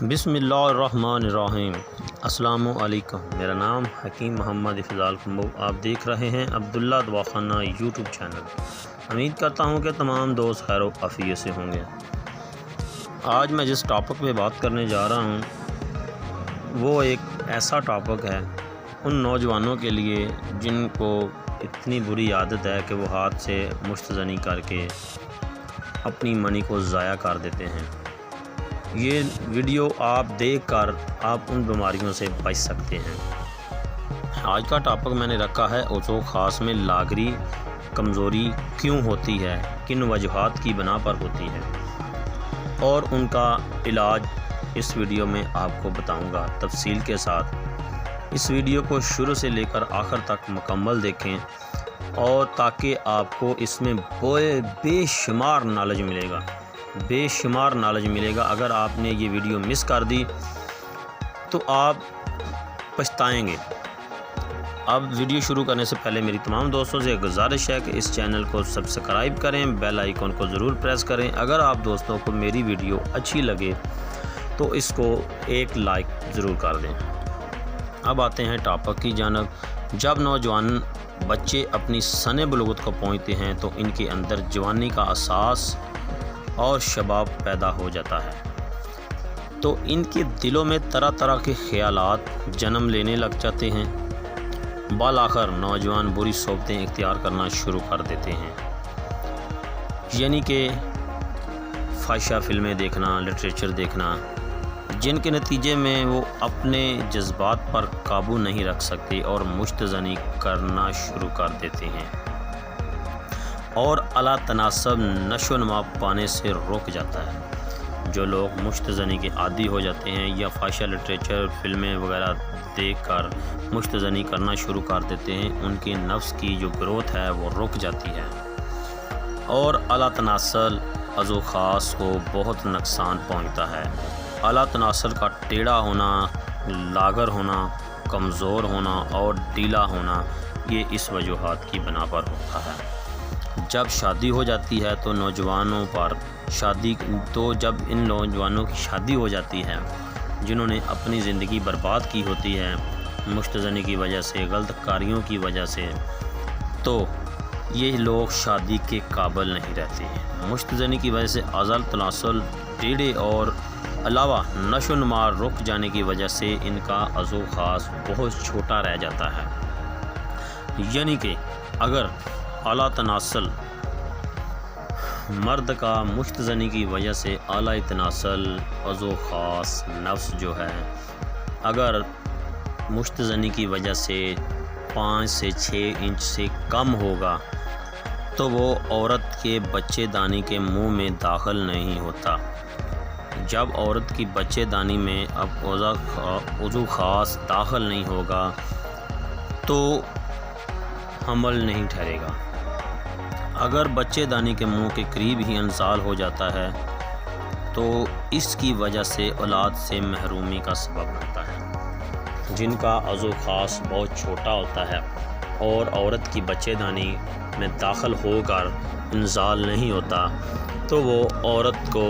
بسم اللہ الرحمن الرحیم۔ السلام علیکم، میرا نام حکیم محمد افضال کمبو، آپ دیکھ رہے ہیں عبداللہ دواخانہ یوٹیوب چینل۔ امید کرتا ہوں کہ تمام دوست خیر و عافیت سے ہوں گے۔ آج میں جس ٹاپک پہ بات کرنے جا رہا ہوں وہ ایک ایسا ٹاپک ہے ان نوجوانوں کے لیے جن کو اتنی بری عادت ہے کہ وہ ہاتھ سے مشت زنی کر کے اپنی منی کو ضائع کر دیتے ہیں۔ یہ ویڈیو آپ دیکھ کر آپ ان بیماریوں سے بچ سکتے ہیں۔ آج کا ٹاپک میں نے رکھا ہے عضو خاص میں لاغری کمزوری کیوں ہوتی ہے، کن وجوہات کی بنا پر ہوتی ہے اور ان کا علاج اس ویڈیو میں آپ کو بتاؤں گا تفصیل کے ساتھ۔ اس ویڈیو کو شروع سے لے کر آخر تک مکمل دیکھیں اور تاکہ آپ کو اس میں بے شمار نالج ملے گا۔ اگر آپ نے یہ ویڈیو مس کر دی تو آپ پچھتائیں گے۔ اب ویڈیو شروع کرنے سے پہلے میری تمام دوستوں سے گزارش ہے کہ اس چینل کو سبسکرائب کریں، بیل آئیکن کو ضرور پریس کریں۔ اگر آپ دوستوں کو میری ویڈیو اچھی لگے تو اس کو ایک لائک ضرور کر دیں۔ اب آتے ہیں ٹاپک کی جانب۔ جب نوجوان بچے اپنی سن بلوغت کو پہنچتے ہیں تو ان کے اندر جوانی کا احساس اور شباب پیدا ہو جاتا ہے، تو ان کے دلوں میں طرح طرح کے خیالات جنم لینے لگ جاتے ہیں۔ بالآخر نوجوان بری صحبتیں اختیار کرنا شروع کر دیتے ہیں، یعنی کہ فحشہ فلمیں دیکھنا، لٹریچر دیکھنا، جن کے نتیجے میں وہ اپنے جذبات پر قابو نہیں رکھ سکتے اور مشت زنی کرنا شروع کر دیتے ہیں اور اعلیٰ تناسب نشو و نما پانے سے رک جاتا ہے۔ جو لوگ مشت زنی کے عادی ہو جاتے ہیں یا فحشہ لٹریچر فلمیں وغیرہ دیکھ کر مشت زنی کرنا شروع کر دیتے ہیں، ان کے نفس کی جو گروتھ ہے وہ رک جاتی ہے اور اعلیٰ تناسل عضو خاص کو بہت نقصان پہنچتا ہے۔ اعلیٰ تناسل کا ٹیڑھا ہونا، لاغر ہونا، کمزور ہونا اور ڈھیلا ہونا یہ اس وجوہات کی بنا پر ہوتا ہے۔ جب شادی ہو جاتی ہے تو جب ان نوجوانوں کی شادی ہو جاتی ہے جنہوں نے اپنی زندگی برباد کی ہوتی ہے مشت زنی کی وجہ سے، غلط کاریوں کی وجہ سے، تو یہ لوگ شادی کے قابل نہیں رہتے ہیں۔ مشت زنی کی وجہ سے اعلیٰ تناسل ٹیڑھے اور علاوہ نشو و نما رک جانے کی وجہ سے ان کا عضو خاص بہت چھوٹا رہ جاتا ہے، یعنی کہ اگر اعلیٰ تناسل مرد کا مشت زنی کی وجہ سے اعلیٰ تناسل عضو خاص نفس جو ہے اگر مشت زنی کی وجہ سے 5 سے 6 انچ سے کم ہوگا تو وہ عورت کے بچے دانی کے منہ میں داخل نہیں ہوتا۔ جب عورت کی بچے دانی میں اب عضو خاص داخل نہیں ہوگا تو حمل نہیں ٹھہرے گا۔ اگر بچے دانی کے منہ کے قریب ہی انزال ہو جاتا ہے تو اس کی وجہ سے اولاد سے محرومی کا سبب بنتا ہے۔ جن کا عضو خاص بہت چھوٹا ہوتا ہے اور عورت کی بچے دانی میں داخل ہو کر انزال نہیں ہوتا تو وہ عورت کو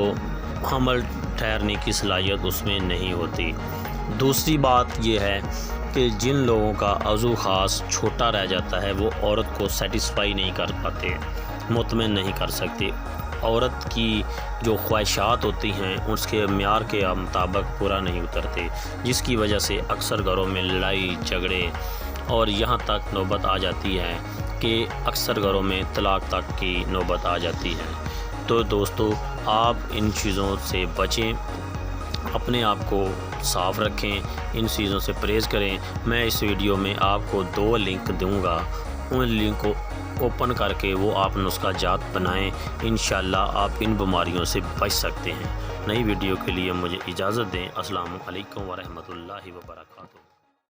حمل ٹھہرنے کی صلاحیت اس میں نہیں ہوتی۔ دوسری بات یہ ہے کہ جن لوگوں کا عضو خاص چھوٹا رہ جاتا ہے وہ عورت کو سیٹسفائی نہیں کر پاتے، مطمئن نہیں کر سکتے، عورت کی جو خواہشات ہوتی ہیں اس کے معیار کے مطابق پورا نہیں اترتے، جس کی وجہ سے اکثر گھروں میں لڑائی جھگڑے اور یہاں تک نوبت آ جاتی ہے کہ اکثر گھروں میں طلاق تک کی نوبت آ جاتی ہے۔ تو دوستو آپ ان چیزوں سے بچیں، اپنے آپ کو صاف رکھیں، ان چیزوں سے پرہیز کریں۔ میں اس ویڈیو میں آپ کو 2 لنک دوں گا، ان لنک کو اوپن کر کے وہ آپ نسخہ جات بنائیں، انشاءاللہ آپ ان بیماریوں سے بچ سکتے ہیں۔ نئی ویڈیو کے لیے مجھے اجازت دیں۔ السلام علیکم ورحمۃ اللہ وبرکاتہ۔